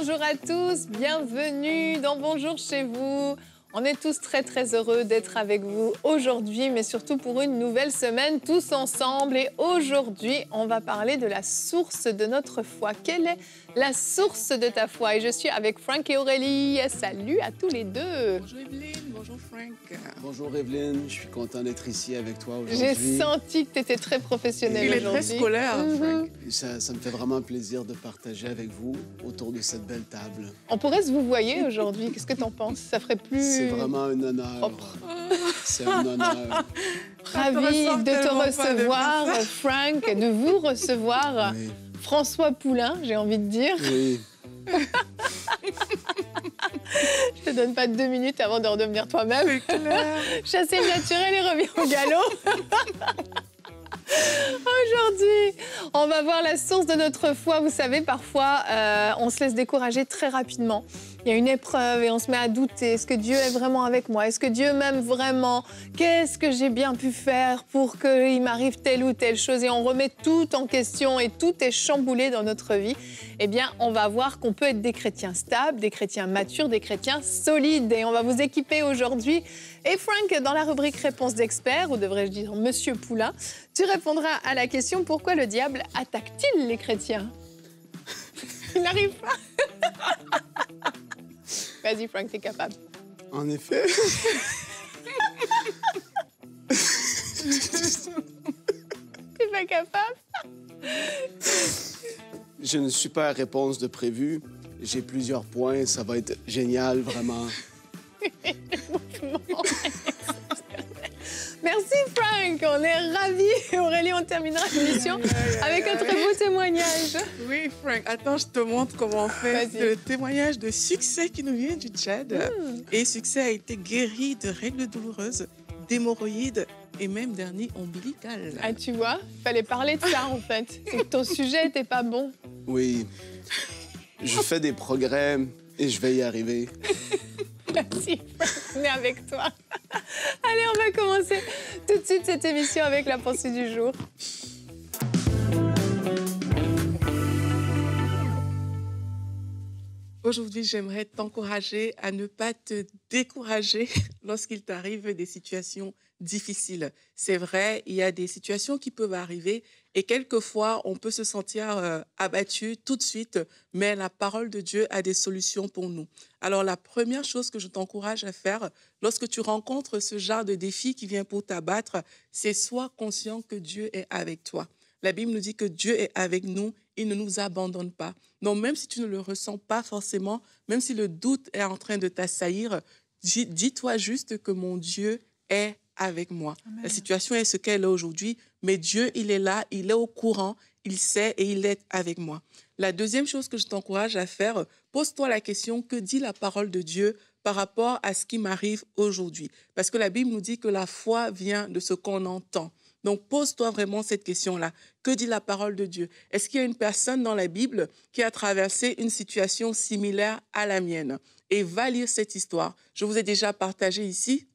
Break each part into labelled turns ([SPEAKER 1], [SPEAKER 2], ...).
[SPEAKER 1] Bonjour à tous, bienvenue dans Bonjour chez vous. On est tous très très heureux d'être avec vous aujourd'hui, mais surtout pour une nouvelle semaine tous ensemble. Et aujourd'hui, on va parler de la source de notre foi. Quelle est la source de ta foi? Et je suis avec Frank et Aurélie. Salut à tous les deux.
[SPEAKER 2] Bonjour Evelyne, bonjour Frank.
[SPEAKER 3] Bonjour Evelyne, je suis content d'être ici avec toi aujourd'hui.
[SPEAKER 1] J'ai senti que tu étais très professionnelle aujourd'hui.
[SPEAKER 2] Il est très scolaire, Frank.
[SPEAKER 3] Ça me fait vraiment plaisir de partager avec vous autour de cette belle table.
[SPEAKER 1] On pourrait se vous voyer aujourd'hui. Qu'est-ce que tu en penses? Ça ferait plus...
[SPEAKER 3] C'est vraiment un honneur.
[SPEAKER 1] Propre.
[SPEAKER 3] C'est un honneur.
[SPEAKER 1] Ravi de te recevoir, Frank, de vous recevoir.
[SPEAKER 3] Oui.
[SPEAKER 1] François Poulain, j'ai envie de dire.
[SPEAKER 3] Oui.
[SPEAKER 1] Je te donne pas 2 minutes avant de redevenir toi-même.
[SPEAKER 2] C'est clair.
[SPEAKER 1] Chasser le naturel et reviens au galop. Aujourd'hui, on va voir la source de notre foi. Vous savez, parfois, on se laisse décourager très rapidement. Il y a une épreuve et on se met à douter. Est-ce que Dieu est vraiment avec moi? Est-ce que Dieu m'aime vraiment? Qu'est-ce que j'ai bien pu faire pour qu'il m'arrive telle ou telle chose? Et on remet tout en question et tout est chamboulé dans notre vie. Eh bien, on va voir qu'on peut être des chrétiens stables, des chrétiens matures, des chrétiens solides. Et on va vous équiper aujourd'hui. Et Frank, dans la rubrique Réponse d'expert, ou devrais-je dire Monsieur Poulain, tu répondras à la question: pourquoi le diable attaque-t-il les chrétiens? Il n'arrive pas. Vas-y, Frank, t'es capable.
[SPEAKER 3] En effet.
[SPEAKER 1] T'es pas capable?
[SPEAKER 3] Je ne suis pas à réponse de prévu. J'ai plusieurs points. Ça va être génial, vraiment.
[SPEAKER 1] Merci, Frank. On est ravis. Aurélie, on terminera l'émission avec un très beau témoignage.
[SPEAKER 2] Oui, Frank. Attends, je te montre comment on fait.
[SPEAKER 1] Vas-y.
[SPEAKER 2] C'est le témoignage de Succès qui nous vient du Tchad. Et Succès a été guéri de règles douloureuses, d'hémorroïdes et même d'hernie ombilicale.
[SPEAKER 1] Ah, tu vois, fallait parler de ça, en fait. C'est que ton sujet était pas bon.
[SPEAKER 3] Oui. Je fais des progrès et je vais y arriver.
[SPEAKER 1] Merci, Frank. On est avec toi. Allez, on va commencer tout de suite cette émission avec la pensée du jour.
[SPEAKER 2] Aujourd'hui, j'aimerais t'encourager à ne pas te décourager lorsqu'il t'arrive des situations difficiles. C'est vrai, il y a des situations qui peuvent arriver et quelquefois, on peut se sentir abattu tout de suite, mais la parole de Dieu a des solutions pour nous. Alors, la première chose que je t'encourage à faire lorsque tu rencontres ce genre de défi qui vient pour t'abattre, c'est sois conscient que Dieu est avec toi. La Bible nous dit que Dieu est avec nous, il ne nous abandonne pas. Donc, même si tu ne le ressens pas forcément, même si le doute est en train de t'assaillir, dis-toi juste que mon Dieu est avec moi. Amen. La situation est ce qu'elle est aujourd'hui, mais Dieu, il est là, il est au courant, il sait et il est avec moi. La deuxième chose que je t'encourage à faire, pose-toi la question: que dit la parole de Dieu par rapport à ce qui m'arrive aujourd'hui? Parce que la Bible nous dit que la foi vient de ce qu'on entend. Donc, pose-toi vraiment cette question-là. Que dit la parole de Dieu? Est-ce qu'il y a une personne dans la Bible qui a traversé une situation similaire à la mienne? Et va lire cette histoire. Je vous ai déjà partagé ici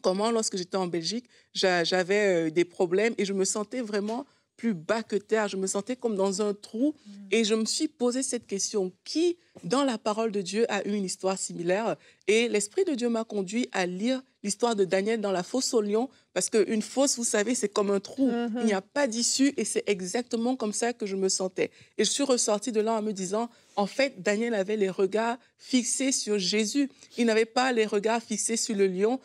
[SPEAKER 2] comment, lorsque j'étais en Belgique, j'avais des problèmes et je me sentais vraiment plus bas que terre. Je me sentais comme dans un trou et je me suis posé cette question: qui, dans la parole de Dieu, a eu une histoire similaire? Et l'Esprit de Dieu m'a conduit à lire l'histoire de Daniel dans la fosse au lion, parce qu'une fosse, vous savez, c'est comme un trou. Il n'y a pas d'issue et c'est exactement comme ça que je me sentais. Et je suis ressortie de là en me disant, en fait, Daniel avait les regards fixés sur Jésus. Il n'avait pas les regards fixés sur le lion,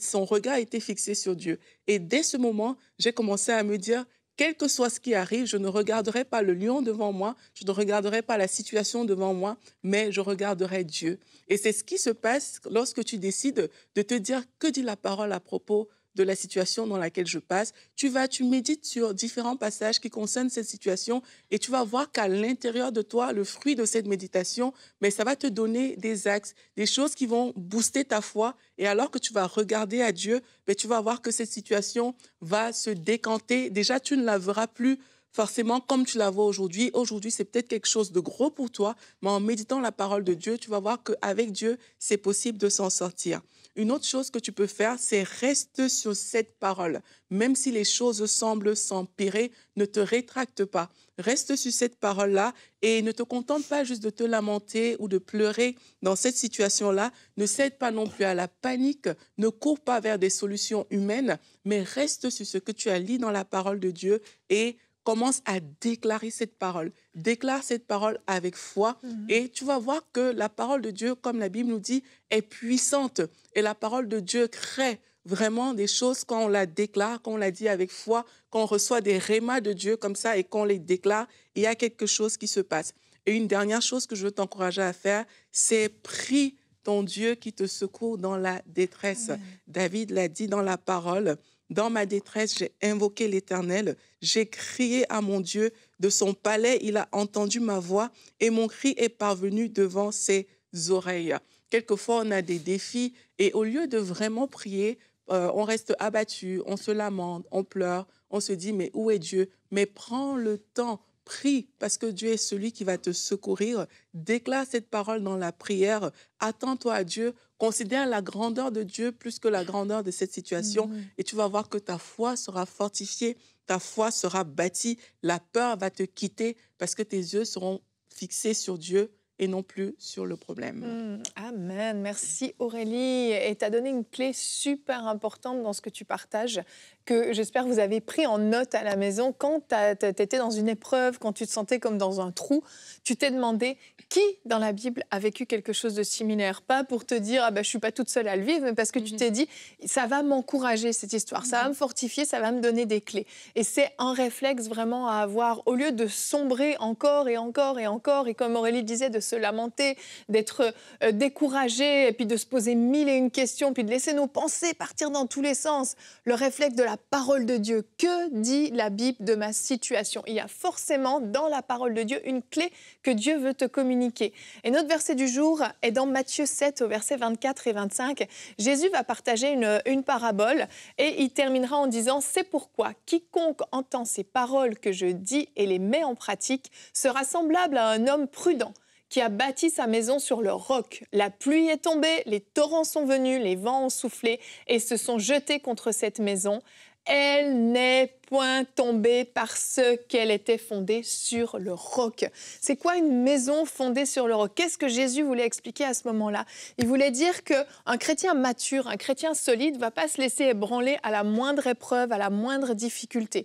[SPEAKER 2] son regard était fixé sur Dieu. Et dès ce moment, j'ai commencé à me dire: quel que soit ce qui arrive, je ne regarderai pas le lion devant moi, je ne regarderai pas la situation devant moi, mais je regarderai Dieu. Et c'est ce qui se passe lorsque tu décides de te dire: que dit la parole à propos de la situation dans laquelle je passe? Tu médites sur différents passages qui concernent cette situation et tu vas voir qu'à l'intérieur de toi, le fruit de cette méditation, mais ça va te donner des axes, des choses qui vont booster ta foi. Et alors que tu vas regarder à Dieu, mais tu vas voir que cette situation va se décanter. Déjà, tu ne la verras plus forcément comme tu la vois aujourd'hui. Aujourd'hui, c'est peut-être quelque chose de gros pour toi, mais en méditant la parole de Dieu, tu vas voir qu'avec Dieu, c'est possible de s'en sortir. Une autre chose que tu peux faire, c'est rester sur cette parole. Même si les choses semblent s'empirer, ne te rétracte pas. Reste sur cette parole-là et ne te contente pas juste de te lamenter ou de pleurer dans cette situation-là. Ne cède pas non plus à la panique, ne cours pas vers des solutions humaines, mais reste sur ce que tu as lu dans la parole de Dieu et commence à déclarer cette parole. Déclare cette parole avec foi et tu vas voir que la parole de Dieu, comme la Bible nous dit, est puissante. Et la parole de Dieu crée vraiment des choses quand on la déclare, quand on la dit avec foi, quand on reçoit des rémas de Dieu comme ça et qu'on les déclare, il y a quelque chose qui se passe. Et une dernière chose que je veux t'encourager à faire, c'est prie ton Dieu qui te secourt dans la détresse.
[SPEAKER 1] Amen.
[SPEAKER 2] David l'a dit dans la parole. Dans ma détresse, j'ai invoqué l'Éternel, j'ai crié à mon Dieu, de son palais, il a entendu ma voix et mon cri est parvenu devant ses oreilles. Quelquefois, on a des défis et au lieu de vraiment prier, on reste abattu, on se lamente, on pleure, on se dit mais où est Dieu? Mais prends le temps, prie parce que Dieu est celui qui va te secourir. Déclare cette parole dans la prière, attends-toi à Dieu, considère la grandeur de Dieu plus que la grandeur de cette situation et tu vas voir que ta foi sera fortifiée, ta foi sera bâtie, la peur va te quitter parce que tes yeux seront fixés sur Dieu et non plus sur le problème.
[SPEAKER 1] Amen. Merci Aurélie. Et tu as donné une clé super importante dans ce que tu partages, que j'espère que vous avez pris en note à la maison. Quand tu étais dans une épreuve, quand tu te sentais comme dans un trou, tu t'es demandé qui dans la Bible a vécu quelque chose de similaire. Pas pour te dire, je ne suis pas toute seule à le vivre, mais parce que tu t'es dit, ça va m'encourager cette histoire, ça va me fortifier, ça va me donner des clés. Et c'est un réflexe vraiment à avoir, au lieu de sombrer encore et encore et encore, et comme Aurélie disait, de se lamenter, d'être découragé, et puis de se poser mille et une questions, puis de laisser nos pensées partir dans tous les sens. Le réflexe de la parole de Dieu. Que dit la Bible de ma situation? Il y a forcément dans la parole de Dieu une clé que Dieu veut te communiquer. Et notre verset du jour est dans Matthieu 7, au verset 24 et 25. Jésus va partager une parabole et il terminera en disant « C'est pourquoi quiconque entend ces paroles que je dis et les met en pratique sera semblable à un homme prudent qui a bâti sa maison sur le roc. La pluie est tombée, les torrents sont venus, les vents ont soufflé et se sont jetés contre cette maison. Elle n'est point tombée parce qu'elle était fondée sur le roc. » C'est quoi une maison fondée sur le roc? Qu'est-ce que Jésus voulait expliquer à ce moment-là? Il voulait dire qu'un chrétien mature, un chrétien solide ne va pas se laisser ébranler à la moindre épreuve, à la moindre difficulté.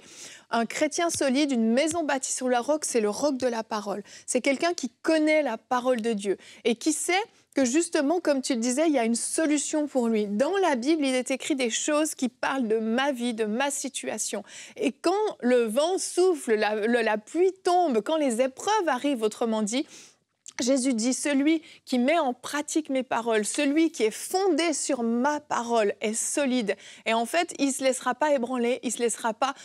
[SPEAKER 1] Un chrétien solide, une maison bâtie sur le roc, c'est le roc de la parole. C'est quelqu'un qui connaît la parole de Dieu et qui sait que justement, comme tu le disais, il y a une solution pour lui. Dans la Bible, il est écrit des choses qui parlent de ma vie, de ma situation. Et quand le vent souffle, la pluie tombe, quand les épreuves arrivent, autrement dit, Jésus dit, celui qui met en pratique mes paroles, celui qui est fondé sur ma parole est solide. Et en fait, il ne se laissera pas ébranler, il ne se laissera pas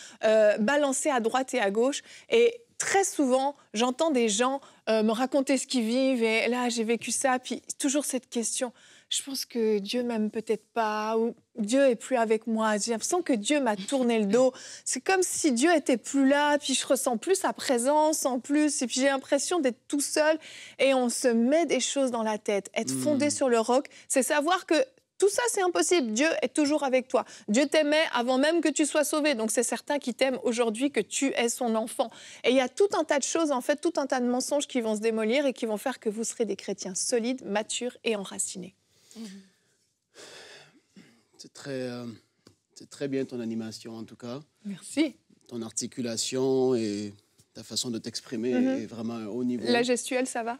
[SPEAKER 1] balancer à droite et à gauche. Et très souvent, j'entends des gens me raconter ce qu'ils vivent et là, j'ai vécu ça. Puis toujours cette question, je pense que Dieu m'aime peut-être pas ou Dieu est plus avec moi. J'ai l'impression que Dieu m'a tourné le dos. C'est comme si Dieu était plus là, puis je ressens plus sa présence en plus. Et puis j'ai l'impression d'être tout seul et on se met des choses dans la tête. Être fondé sur le roc, c'est savoir que tout ça, c'est impossible. Dieu est toujours avec toi. Dieu t'aimait avant même que tu sois sauvé. Donc, c'est certain qu'il t'aime aujourd'hui que tu es son enfant. Et il y a tout un tas de choses, en fait, tout un tas de mensonges qui vont se démolir et qui vont faire que vous serez des chrétiens solides, matures et enracinés.
[SPEAKER 3] C'est très bien ton animation, en tout cas.
[SPEAKER 1] Merci.
[SPEAKER 3] Ton articulation et ta façon de t'exprimer est vraiment un haut niveau.
[SPEAKER 1] La gestuelle, ça va?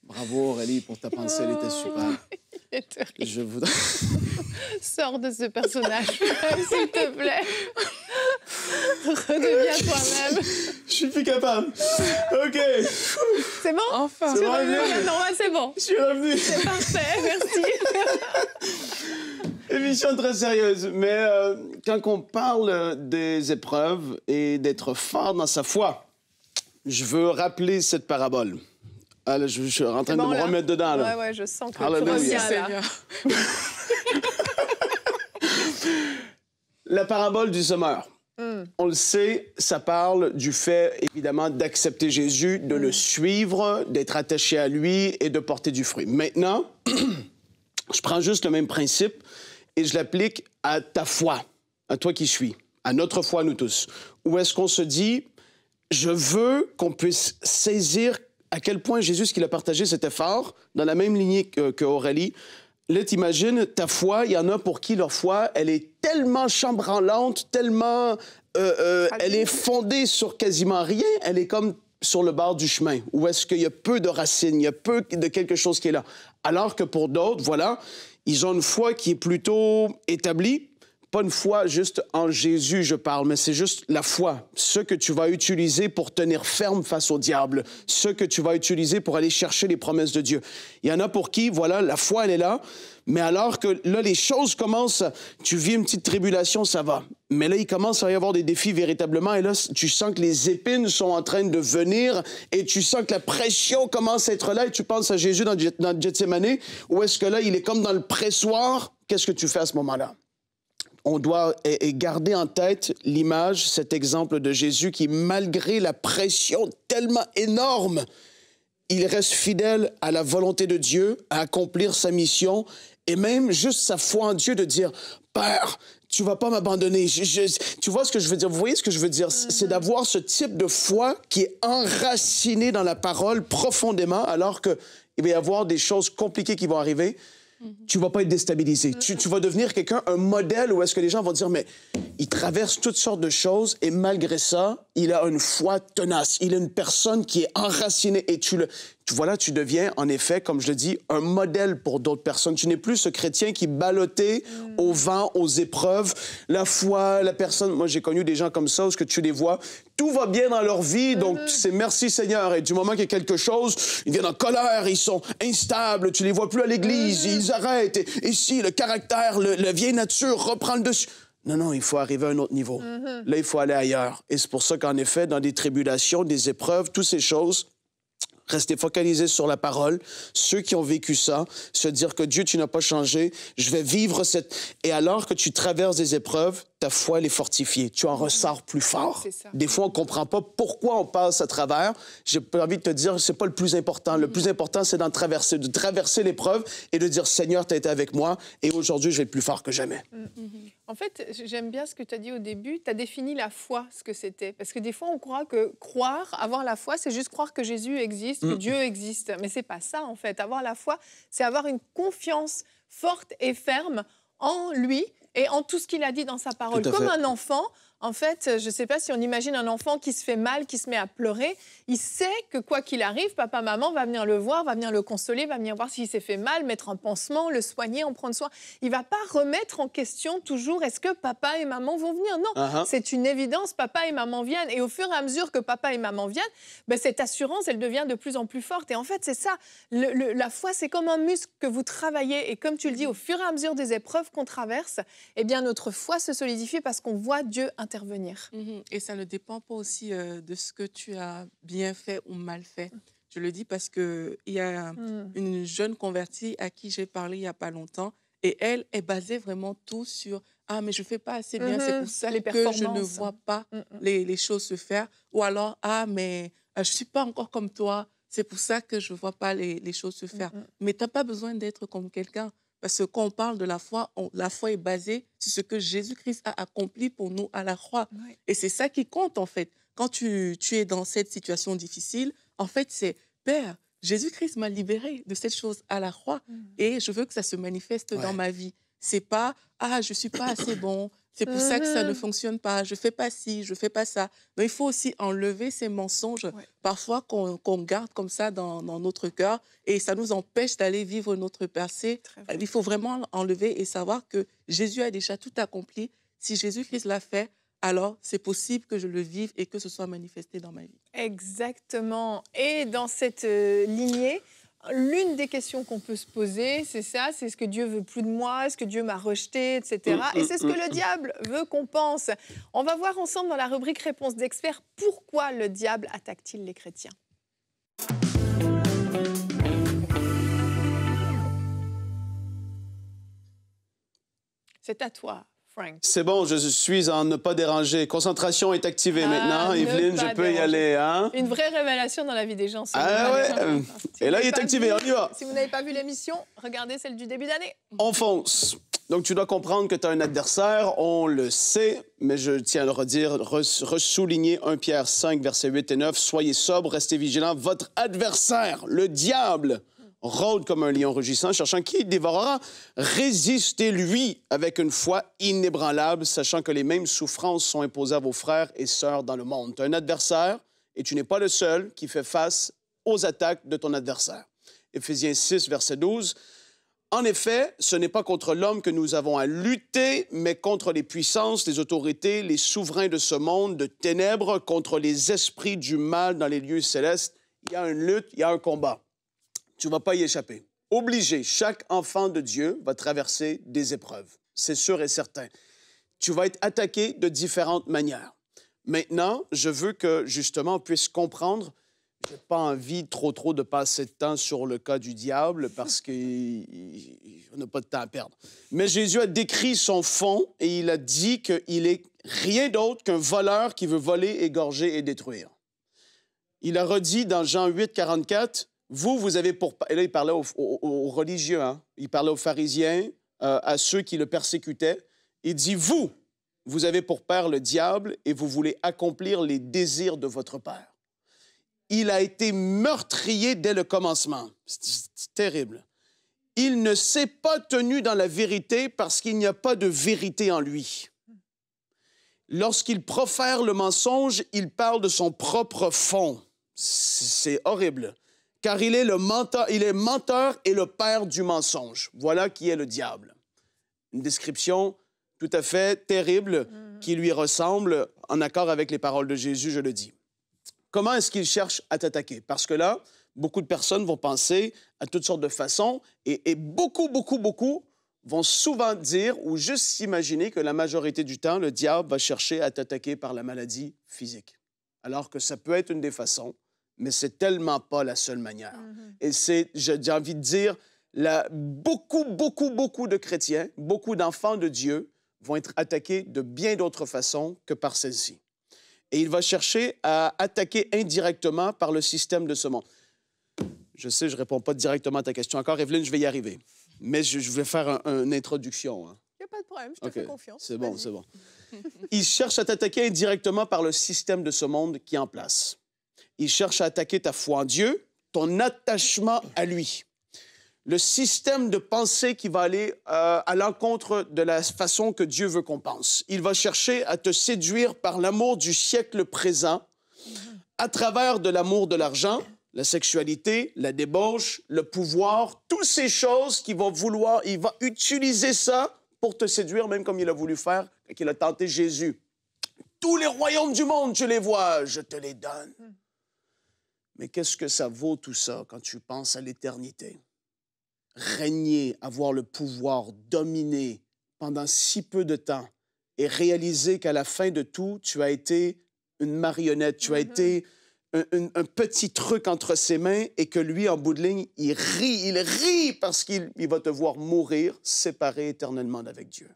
[SPEAKER 3] Bravo Aurélie pour ta pensée, elle était super. Je voudrais...
[SPEAKER 1] Sors de ce personnage, s'il te plaît. Redeviens toi-même.
[SPEAKER 3] Je suis plus capable. OK.
[SPEAKER 1] C'est bon?
[SPEAKER 2] Enfin.
[SPEAKER 3] C'est revenu.
[SPEAKER 1] Non, c'est bon.
[SPEAKER 3] Je suis revenu.
[SPEAKER 1] C'est parfait, merci.
[SPEAKER 3] Émission très sérieuse, mais quand on parle des épreuves et d'être fort dans sa foi, je veux rappeler cette parabole. Ah, là, je suis en train de me remettre dedans. Là.
[SPEAKER 1] Ouais, je sens que
[SPEAKER 3] Alléluia.
[SPEAKER 1] tu reviens là.
[SPEAKER 3] La parabole du semeur. On le sait, ça parle du fait, évidemment, d'accepter Jésus, de le suivre, d'être attaché à lui et de porter du fruit. Maintenant, je prends juste le même principe et je l'applique à ta foi, à toi qui suis, à notre foi, nous tous. Où est-ce qu'on se dit, je veux qu'on puisse saisir à quel point Jésus, ce qu'il a partagé, c'était fort, dans la même lignée qu'Aurélie. Là, t'imagines, ta foi, il y en a pour qui leur foi, elle est tellement chambranlante, tellement... elle est fondée sur quasiment rien. Elle est comme sur le bord du chemin, où est-ce qu'il y a peu de racines, il y a peu de quelque chose qui est là. Alors que pour d'autres, voilà, ils ont une foi qui est plutôt établie. Pas une foi juste en Jésus, je parle, mais c'est juste la foi. Ce que tu vas utiliser pour tenir ferme face au diable. Ce que tu vas utiliser pour aller chercher les promesses de Dieu. Il y en a pour qui, voilà, la foi, elle est là. Mais alors que là, les choses commencent, tu vis une petite tribulation, ça va. Mais là, il commence à y avoir des défis véritablement. Et là, tu sens que les épines sont en train de venir et tu sens que la pression commence à être là. Et tu penses à Jésus dans Gethsémani, où est-ce que là, il est comme dans le pressoir. Qu'est-ce que tu fais à ce moment-là? On doit garder en tête l'image, cet exemple de Jésus qui, malgré la pression tellement énorme, il reste fidèle à la volonté de Dieu, à accomplir sa mission, et même juste sa foi en Dieu de dire « Père, tu vas pas m'abandonner. » Tu vois ce que je veux dire? Vous voyez ce que je veux dire? C'est d'avoir ce type de foi qui est enraciné dans la parole profondément, alors qu'il va y avoir des choses compliquées qui vont arriver. Tu vas pas être déstabilisé. Tu vas devenir quelqu'un, un modèle où est-ce que les gens vont dire, mais il traverse toutes sortes de choses et malgré ça, il a une foi tenace. Il est une personne qui est enracinée et tu deviens, en effet, comme je le dis, un modèle pour d'autres personnes. Tu n'es plus ce chrétien qui ballottait au vent, aux épreuves. La foi, la personne... Moi, j'ai connu des gens comme ça où ce que tu les vois, tout va bien dans leur vie, donc c'est merci Seigneur. Et du moment qu'il y a quelque chose, ils viennent en colère, ils sont instables, tu les vois plus à l'église, ils arrêtent. Et ici, le caractère, la vieille nature reprend le dessus. Non, il faut arriver à un autre niveau. Là, il faut aller ailleurs. Et c'est pour ça qu'en effet, dans des tribulations, des épreuves, toutes ces choses... Rester focalisé sur la parole. Ceux qui ont vécu ça, se dire que Dieu, tu n'as pas changé, je vais vivre cette... Et alors que tu traverses des épreuves, ta foi, elle est fortifiée. Tu en ressors plus fort. Des fois, on ne comprend pas pourquoi on passe à travers. J'ai envie de te dire, c'est pas le plus important. Le plus important, c'est de traverser l'épreuve et de dire, Seigneur, tu as été avec moi et aujourd'hui, je vais être plus fort que jamais.
[SPEAKER 1] En fait, j'aime bien ce que tu as dit au début. Tu as défini la foi, ce que c'était. Parce que des fois, on croit que croire, avoir la foi, c'est juste croire que Jésus existe, que Dieu existe. Mais c'est pas ça, en fait. Avoir la foi, c'est avoir une confiance forte et ferme en lui et en tout ce qu'il a dit dans sa parole. Comme un enfant, en fait, je ne sais pas si on imagine un enfant qui se fait mal, qui se met à pleurer. Il sait que quoi qu'il arrive, papa, maman va venir le voir, va venir le consoler, va venir voir s'il s'est fait mal, mettre un pansement, le soigner, en prendre soin. Il ne va pas remettre en question toujours est-ce que papa et maman vont venir. Non, c'est une évidence, papa et maman viennent. Et au fur et à mesure que papa et maman viennent, ben, cette assurance, elle devient de plus en plus forte. Et en fait, c'est ça. La foi, c'est comme un muscle que vous travaillez. Et comme tu le dis, au fur et à mesure des épreuves qu'on traverse, eh bien, notre foi se solidifie parce qu'on voit Dieu intervenir.
[SPEAKER 2] Et ça ne dépend pas aussi de ce que tu as bien fait ou mal fait. Je le dis parce qu'il y a une jeune convertie à qui j'ai parlé il n'y a pas longtemps et elle est basée vraiment tout sur « Ah, mais je ne fais pas assez bien, c'est pour ça que je ne vois pas les choses se faire. » Ou alors « Ah, mais je ne suis pas encore comme toi, c'est pour ça que je ne vois pas les choses se faire. » Mais tu n'as pas besoin d'être comme quelqu'un. Parce que quand on parle de la foi est basée sur ce que Jésus-Christ a accompli pour nous à la croix. Oui. Et c'est ça qui compte, en fait. Quand tu es dans cette situation difficile, en fait, c'est « Père, Jésus-Christ m'a libéré de cette chose à la croix et je veux que ça se manifeste dans ma vie. » C'est pas « Ah, je ne suis pas assez bon. C'est pour ça que ça ne fonctionne pas. Je ne fais pas ci, je ne fais pas ça. » Donc, il faut aussi enlever ces mensonges, parfois qu'on garde comme ça dans notre cœur et ça nous empêche d'aller vivre notre passé. Il faut vraiment enlever et savoir que Jésus a déjà tout accompli. Si Jésus-Christ l'a fait, alors c'est possible que je le vive et que ce soit manifesté dans ma vie.
[SPEAKER 1] Exactement. Et dans cette lignée, l'une des questions qu'on peut se poser, c'est ça, c'est est-ce que Dieu veut plus de moi, est-ce que Dieu m'a rejeté, etc. Et c'est ce que le diable veut qu'on pense. On va voir ensemble dans la rubrique Réponse d'experts pourquoi le diable attaque-t-il les chrétiens. C'est à toi, Frank.
[SPEAKER 3] C'est bon, je suis en ne pas déranger. Concentration est activée maintenant. Evelyne, je peux y aller, hein?
[SPEAKER 1] Une vraie révélation dans la vie des gens. Si
[SPEAKER 3] ouais. Et là, il est activé, on y va.
[SPEAKER 1] Si vous n'avez pas vu l'émission, regardez celle du début d'année.
[SPEAKER 3] On fonce. Donc, tu dois comprendre que tu as un adversaire, on le sait, mais je tiens à le redire, ressouligner 1 Pierre 5, versets 8 et 9. Soyez sobres, restez vigilants. Votre adversaire, le diable, rôde comme un lion rugissant, cherchant qui il dévorera. Résistez-lui avec une foi inébranlable, sachant que les mêmes souffrances sont imposées à vos frères et sœurs dans le monde. Tu as un adversaire et tu n'es pas le seul qui fait face aux attaques de ton adversaire. Éphésiens 6, verset 12. En effet, ce n'est pas contre l'homme que nous avons à lutter, mais contre les puissances, les autorités, les souverains de ce monde de ténèbres, contre les esprits du mal dans les lieux célestes. Il y a une lutte, il y a un combat. Tu ne vas pas y échapper. Obligé, chaque enfant de Dieu va traverser des épreuves. C'est sûr et certain. Tu vas être attaqué de différentes manières. Maintenant, je veux que, justement, on puisse comprendre. Je n'ai pas envie trop de passer de temps sur le cas du diable parce qu'on n'a pas de temps à perdre. Mais Jésus a décrit son fond et il a dit qu'il est rien d'autre qu'un voleur qui veut voler, égorger et détruire. Il a redit dans Jean 8, 44, vous avez pour... Et là, il parlait aux religieux, hein? Il parlait aux pharisiens, à ceux qui le persécutaient. Il dit, vous avez pour père le diable et vous voulez accomplir les désirs de votre père. Il a été meurtrier dès le commencement. C'est terrible. Il ne s'est pas tenu dans la vérité parce qu'il n'y a pas de vérité en lui. Lorsqu'il profère le mensonge, il parle de son propre fond. C'est horrible. Car il est menteur et le père du mensonge. Voilà qui est le diable. Une description tout à fait terrible qui lui ressemble, en accord avec les paroles de Jésus, je le dis. Comment est-ce qu'il cherche à t'attaquer? Parce que là, beaucoup de personnes vont penser à toutes sortes de façons et beaucoup vont souvent dire ou juste s'imaginer que la majorité du temps, le diable va chercher à t'attaquer par la maladie physique. Alors que ça peut être une des façons, mais c'est tellement pas la seule manière. Et c'est, j'ai envie de dire, beaucoup de chrétiens, beaucoup d'enfants de Dieu vont être attaqués de bien d'autres façons que par celle-ci. Et il va chercher à attaquer indirectement par le système de ce monde. Je sais, je ne réponds pas directement à ta question encore. Evelyne, je vais y arriver. Mais je vais faire une introduction. Hein.
[SPEAKER 1] Il n'y a pas de problème, je te fais confiance.
[SPEAKER 3] C'est bon. Il cherche à t'attaquer indirectement par le système de ce monde qui est en place. Il cherche à attaquer ta foi en Dieu, ton attachement à lui. Le système de pensée qui va aller à l'encontre de la façon que Dieu veut qu'on pense. Il va chercher à te séduire par l'amour du siècle présent, à travers de l'amour de l'argent, la sexualité, la débauche, le pouvoir, toutes ces choses qu'il va vouloir, il va utiliser ça pour te séduire, même comme il a voulu faire quand il a tenté Jésus. Tous les royaumes du monde, tu les vois, je te les donne. Mais qu'est-ce que ça vaut tout ça quand tu penses à l'éternité? Régner, avoir le pouvoir, dominer pendant si peu de temps et réaliser qu'à la fin de tout, tu as été une marionnette, tu as été un petit truc entre ses mains et que lui, en bout de ligne, il rit parce qu'il va te voir mourir, séparé éternellement d'avec Dieu.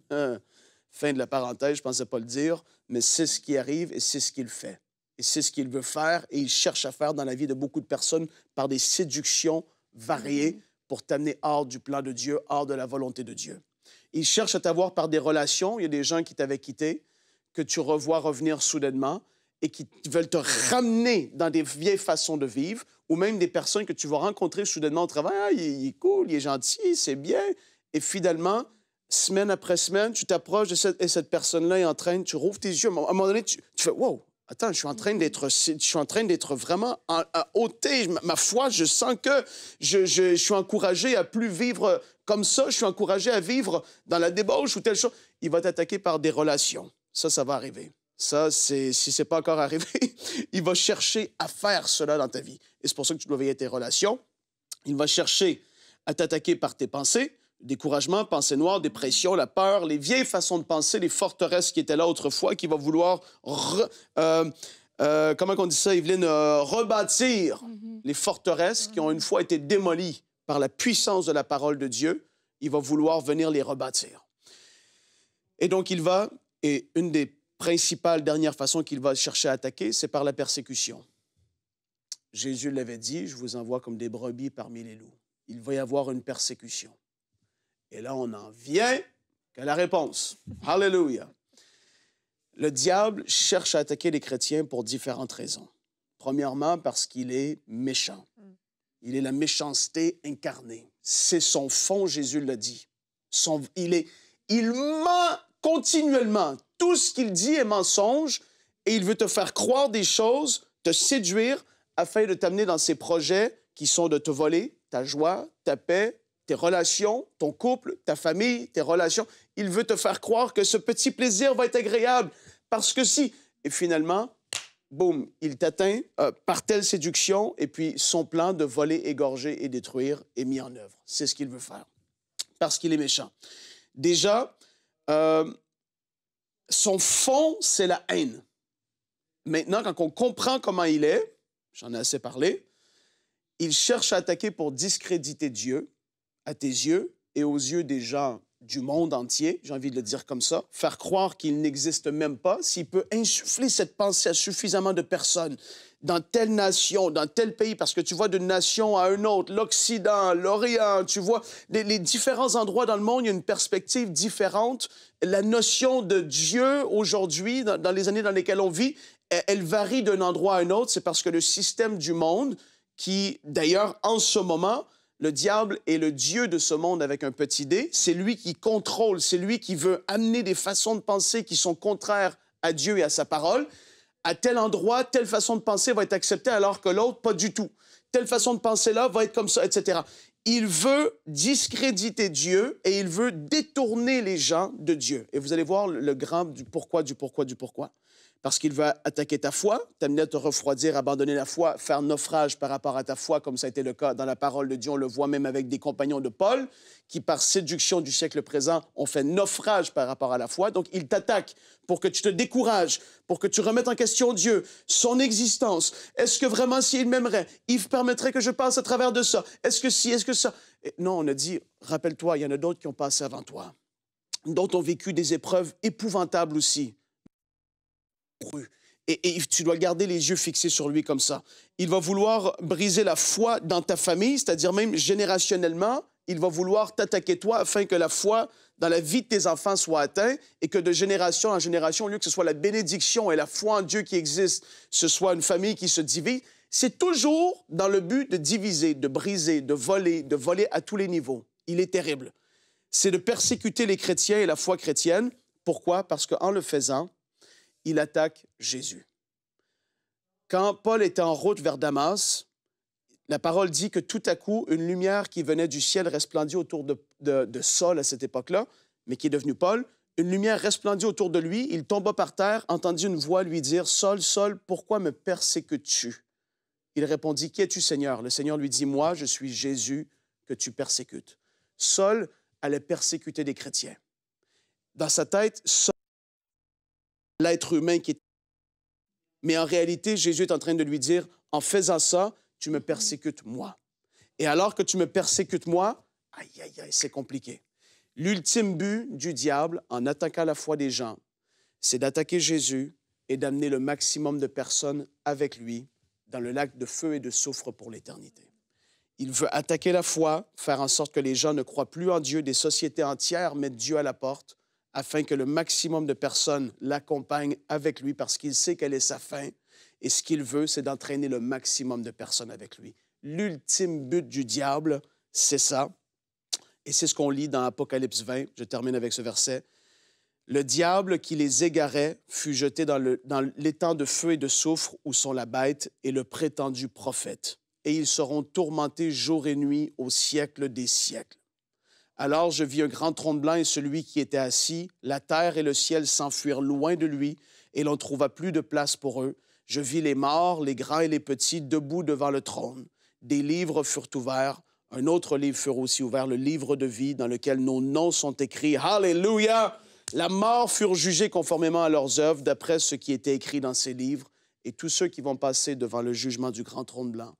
[SPEAKER 3] Fin de la parenthèse, je ne pensais pas le dire, mais c'est ce qui arrive et c'est ce qu'il fait. Et c'est ce qu'il veut faire et il cherche à faire dans la vie de beaucoup de personnes par des séductions variées pour t'amener hors du plan de Dieu, hors de la volonté de Dieu. Il cherche à t'avoir par des relations. Il y a des gens qui t'avaient quitté, que tu revois revenir soudainement et qui veulent te ramener dans des vieilles façons de vivre ou même des personnes que tu vas rencontrer soudainement au travail. Ah, il est cool, il est gentil, c'est bien. Et finalement, semaine après semaine, tu t'approches de cette personne-là est en train, tu rouvres tes yeux. À un moment donné, tu fais « Wow! » Attends, je suis en train d'être vraiment ôté. Ma foi, je sens que je suis encouragé à plus vivre comme ça. Je suis encouragé à vivre dans la débauche ou telle chose. Il va t'attaquer par des relations. Ça va arriver. Ça, si ce n'est pas encore arrivé, il va chercher à faire cela dans ta vie. Et c'est pour ça que tu dois veiller tes relations. Il va chercher à t'attaquer par tes pensées. Découragement, pensée noire, dépression, la peur, les vieilles façons de penser, les forteresses qui étaient là autrefois, qui va vouloir, comment on dit ça, Evelyne, rebâtir les forteresses qui ont une fois été démolies par la puissance de la parole de Dieu. Il va vouloir venir les rebâtir. Et donc, et une des principales dernières façons qu'il va chercher à attaquer, c'est par la persécution. Jésus l'avait dit, je vous envoie comme des brebis parmi les loups. Il va y avoir une persécution. Et là, on en vient qu'à la réponse. Alléluia. Le diable cherche à attaquer les chrétiens pour différentes raisons. Premièrement, parce qu'il est méchant. Il est la méchanceté incarnée. C'est son fond, Jésus l'a dit. Il ment continuellement. Tout ce qu'il dit est mensonge et il veut te faire croire des choses, te séduire afin de t'amener dans ses projets qui sont de te voler ta joie, ta paix, tes relations, ton couple, ta famille, tes relations. Il veut te faire croire que ce petit plaisir va être agréable. Parce que si, et finalement, boum, il t'atteint par telle séduction et puis son plan de voler, égorger et détruire est mis en œuvre. C'est ce qu'il veut faire. Parce qu'il est méchant. Déjà, son fond, c'est la haine. Maintenant, quand on comprend comment il est, j'en ai assez parlé, il cherche à attaquer pour discréditer Dieu à tes yeux et aux yeux des gens du monde entier, j'ai envie de le dire comme ça, faire croire qu'il n'existe même pas, s'il peut insuffler cette pensée à suffisamment de personnes dans telle nation, dans tel pays, parce que tu vois d'une nation à une autre, l'Occident, l'Orient, tu vois les différents endroits dans le monde, il y a une perspective différente. La notion de Dieu aujourd'hui, dans les années dans lesquelles on vit, elle varie d'un endroit à un autre. C'est parce que le système du monde, qui d'ailleurs en ce moment, le diable est le Dieu de ce monde avec un petit d, c'est lui qui contrôle, c'est lui qui veut amener des façons de penser qui sont contraires à Dieu et à sa parole. À tel endroit, telle façon de penser va être acceptée alors que l'autre, pas du tout. Telle façon de penser-là va être comme ça, etc. Il veut discréditer Dieu et il veut détourner les gens de Dieu. Et vous allez voir le grand du pourquoi, du pourquoi, du pourquoi. Parce qu'il va attaquer ta foi, t'amener à te refroidir, abandonner la foi, faire naufrage par rapport à ta foi, comme ça a été le cas dans la parole de Dieu. On le voit même avec des compagnons de Paul, qui par séduction du siècle présent ont fait naufrage par rapport à la foi. Donc, il t'attaque pour que tu te décourages, pour que tu remettes en question Dieu, son existence. Est-ce que vraiment, s'il m'aimerait, il permettrait que je passe à travers de ça? Est-ce que si, est-ce que ça? Et non, on a dit, rappelle-toi, il y en a d'autres qui ont passé avant toi. D'autres ont vécu des épreuves épouvantables aussi. Et tu dois garder les yeux fixés sur lui comme ça. Il va vouloir briser la foi dans ta famille, c'est-à-dire même générationnellement, il va vouloir t'attaquer toi afin que la foi dans la vie de tes enfants soit atteinte et que de génération en génération, au lieu que ce soit la bénédiction et la foi en Dieu qui existe, ce soit une famille qui se divise. C'est toujours dans le but de diviser, de briser, de voler à tous les niveaux. Il est terrible. C'est de persécuter les chrétiens et la foi chrétienne. Pourquoi? Parce qu'en le faisant, il attaque Jésus. Quand Paul était en route vers Damas, la parole dit que tout à coup, une lumière qui venait du ciel resplendit autour de Saul à cette époque-là, mais qui est devenu Paul. Une lumière resplendit autour de lui. Il tomba par terre, entendit une voix lui dire « Saul, Saul, pourquoi me persécutes-tu? » Il répondit « Qui es-tu, Seigneur? » Le Seigneur lui dit « Moi, je suis Jésus que tu persécutes. » Saul allait persécuter des chrétiens. Dans sa tête, Saul, l'être humain qui est... Mais en réalité, Jésus est en train de lui dire, en faisant ça, tu me persécutes moi. Et alors que tu me persécutes moi, aïe, aïe, aïe, c'est compliqué. L'ultime but du diable, en attaquant la foi des gens, c'est d'attaquer Jésus et d'amener le maximum de personnes avec lui dans le lac de feu et de soufre pour l'éternité. Il veut attaquer la foi, faire en sorte que les gens ne croient plus en Dieu, des sociétés entières mettent Dieu à la porte, afin que le maximum de personnes l'accompagnent avec lui parce qu'il sait quelle est sa fin. Et ce qu'il veut, c'est d'entraîner le maximum de personnes avec lui. L'ultime but du diable, c'est ça. Et c'est ce qu'on lit dans Apocalypse 20. Je termine avec ce verset. Le diable qui les égarait fut jeté dans l'étang de feu et de soufre où sont la bête et le prétendu prophète. Et ils seront tourmentés jour et nuit au siècle des siècles. Alors je vis un grand trône blanc et celui qui était assis. La terre et le ciel s'enfuirent loin de lui et l'on ne trouva plus de place pour eux. Je vis les morts, les grands et les petits, debout devant le trône. Des livres furent ouverts. Un autre livre fut aussi ouvert, le livre de vie dans lequel nos noms sont écrits. Alléluia! La mort furent jugés conformément à leurs œuvres, d'après ce qui était écrit dans ces livres. Et tous ceux qui vont passer devant le jugement du grand trône blanc,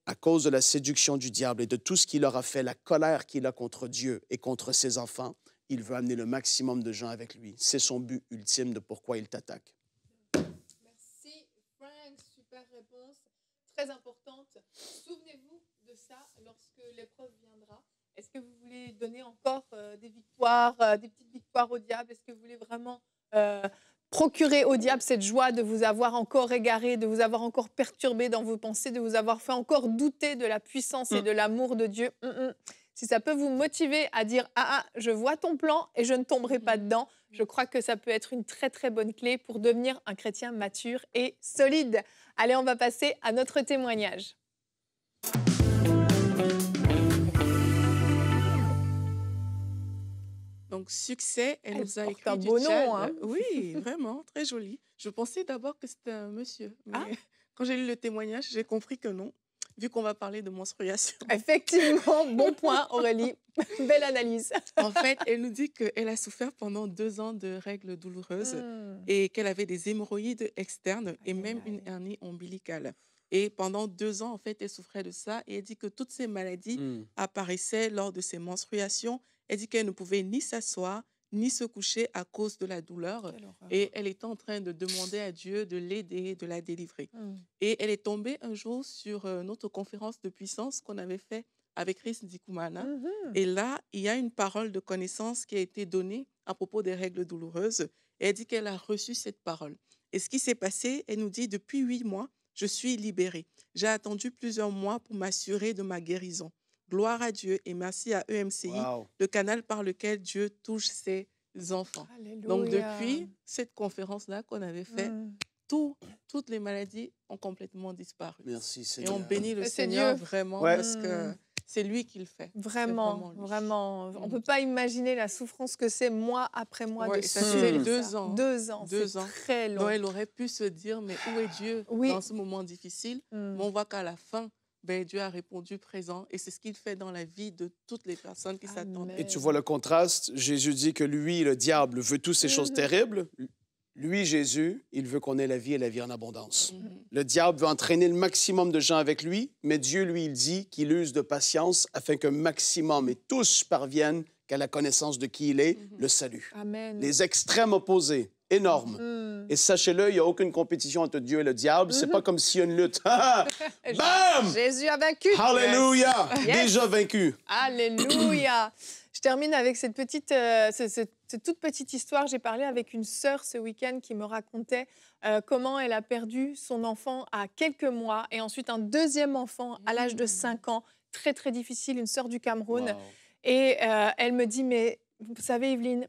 [SPEAKER 3] à cause de la séduction du diable et de tout ce qu'il leur a fait, la colère qu'il a contre Dieu et contre ses enfants, il veut amener le maximum de gens avec lui. C'est son but ultime de pourquoi il t'attaque.
[SPEAKER 1] Merci, Frank. Super réponse. Très importante. Souvenez-vous de ça lorsque l'épreuve viendra. Est-ce que vous voulez donner encore des victoires, des petites victoires au diable? Est-ce que vous voulez vraiment procurer au diable cette joie de vous avoir encore égaré, de vous avoir encore perturbé dans vos pensées, de vous avoir fait encore douter de la puissance et de l'amour de Dieu? Si ça peut vous motiver à dire « Ah, je vois ton plan et je ne tomberai pas dedans », je crois que ça peut être une très, très bonne clé pour devenir un chrétien mature et solide. Allez, on va passer à notre témoignage.
[SPEAKER 2] Donc, succès, elle nous a écrit
[SPEAKER 1] un
[SPEAKER 2] du
[SPEAKER 1] beau
[SPEAKER 2] Tchad.
[SPEAKER 1] nom, hein.
[SPEAKER 2] Oui, vraiment, très joli. Je pensais d'abord que c'était un monsieur. Mais quand j'ai lu le témoignage, j'ai compris que non, vu qu'on va parler de menstruation.
[SPEAKER 1] Effectivement, bon point, Aurélie. Belle analyse.
[SPEAKER 2] En fait, elle nous dit qu'elle a souffert pendant 2 ans de règles douloureuses et qu'elle avait des hémorroïdes externes et même une hernie ombilicale. Et pendant 2 ans, en fait, elle souffrait de ça. Et elle dit que toutes ces maladies apparaissaient lors de ses menstruations. Elle dit qu'elle ne pouvait ni s'asseoir, ni se coucher à cause de la douleur. Et elle était en train de demander à Dieu de l'aider, de la délivrer. Et elle est tombée un jour sur notre conférence de puissance qu'on avait fait avec Chris Ndikumana. Et là, il y a une parole de connaissance qui a été donnée à propos des règles douloureuses. Et elle dit qu'elle a reçu cette parole. Et ce qui s'est passé, elle nous dit, depuis 8 mois, je suis libérée. J'ai attendu plusieurs mois pour m'assurer de ma guérison. Gloire à Dieu et merci à EMCI, le canal par lequel Dieu touche ses enfants.
[SPEAKER 1] Alléluia.
[SPEAKER 2] Donc, depuis cette conférence-là qu'on avait faite, toutes les maladies ont complètement disparu.
[SPEAKER 3] Merci, Seigneur.
[SPEAKER 2] Et on bénit le Seigneur vraiment parce que c'est lui qui le fait.
[SPEAKER 1] Vraiment, vraiment. On ne peut pas imaginer la souffrance que c'est mois après mois de
[SPEAKER 2] ça fait
[SPEAKER 1] subir
[SPEAKER 2] 2 ans.
[SPEAKER 1] 2 ans, c'est très long.
[SPEAKER 2] Donc, elle aurait pu se dire, mais où est Dieu dans ce moment difficile? Mais on voit qu'à la fin, Dieu a répondu présent et c'est ce qu'il fait dans la vie de toutes les personnes qui s'attendent.
[SPEAKER 3] Et tu vois le contraste? Jésus dit que lui, le diable, veut toutes ces choses terribles. Lui, Jésus, il veut qu'on ait la vie et la vie en abondance. Le diable veut entraîner le maximum de gens avec lui, mais Dieu, lui, il dit qu'il use de patience afin qu'un maximum et tous parviennent qu'à la connaissance de qui il est, le salut.
[SPEAKER 1] Amen.
[SPEAKER 3] Les extrêmes opposés, énormes. Et sachez-le, il n'y a aucune compétition entre Dieu et le diable. C'est pas comme s'il y a une lutte. Bam!
[SPEAKER 1] Jésus a vaincu.
[SPEAKER 3] Alléluia! Déjà vaincu.
[SPEAKER 1] Alléluia. Je termine avec cette toute petite histoire. J'ai parlé avec une sœur ce week-end qui me racontait comment elle a perdu son enfant à quelques mois et ensuite un deuxième enfant à l'âge de 5 ans. Très, très difficile, une sœur du Cameroun. Wow. Et elle me dit, mais vous savez, Evelyne,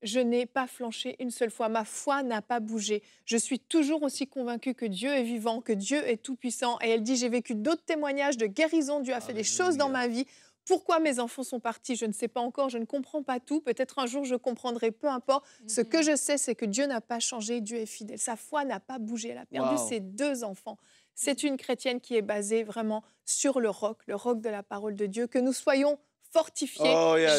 [SPEAKER 1] je n'ai pas flanché une seule fois. Ma foi n'a pas bougé. Je suis toujours aussi convaincue que Dieu est vivant, que Dieu est tout-puissant. Et elle dit, j'ai vécu d'autres témoignages de guérison. Dieu a fait des choses dans ma vie. Pourquoi mes enfants sont partis, je ne sais pas encore. Je ne comprends pas tout. Peut-être un jour, je comprendrai, peu importe. Ce que je sais, c'est que Dieu n'a pas changé. Dieu est fidèle. Sa foi n'a pas bougé. Elle a perdu ses 2 enfants. C'est une chrétienne qui est basée vraiment sur le roc de la parole de Dieu. Que nous soyons fortifiés,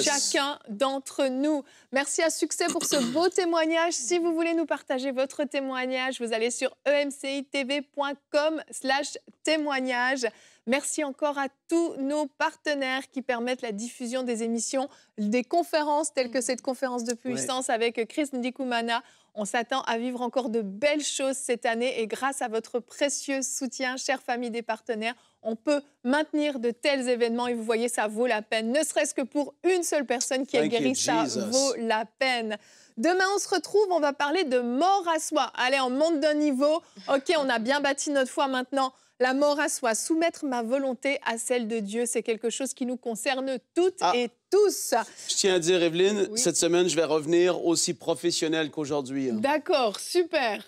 [SPEAKER 1] chacun d'entre nous. Merci à Succès pour ce beau témoignage. Si vous voulez nous partager votre témoignage, vous allez sur emcitv.com/témoignage. Merci encore à tous nos partenaires qui permettent la diffusion des émissions, des conférences telles que cette conférence de puissance avec Chris Ndikumana. On s'attend à vivre encore de belles choses cette année et grâce à votre précieux soutien, chère famille des partenaires, on peut maintenir de tels événements et vous voyez, ça vaut la peine. Ne serait-ce que pour une seule personne qui est guérie, ça vaut la peine. Demain, on se retrouve, on va parler de mort à soi. Allez, on monte d'un niveau. OK, on a bien bâti notre foi maintenant. La mort à soi, soumettre ma volonté à celle de Dieu, c'est quelque chose qui nous concerne toutes et tous.
[SPEAKER 3] Je tiens à dire, Evelyne, cette semaine, je vais revenir aussi professionnel qu'aujourd'hui.
[SPEAKER 1] D'accord, super.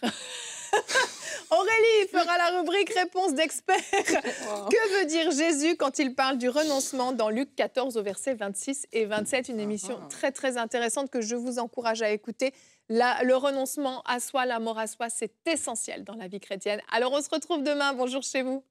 [SPEAKER 1] Aurélie fera la rubrique réponse d'expert. Que veut dire Jésus quand il parle du renoncement dans Luc 14 au verset 26 et 27? Une émission très, très intéressante que je vous encourage à écouter. Le renoncement à soi, la mort à soi, c'est essentiel dans la vie chrétienne. Alors, on se retrouve demain. Bonjour chez vous.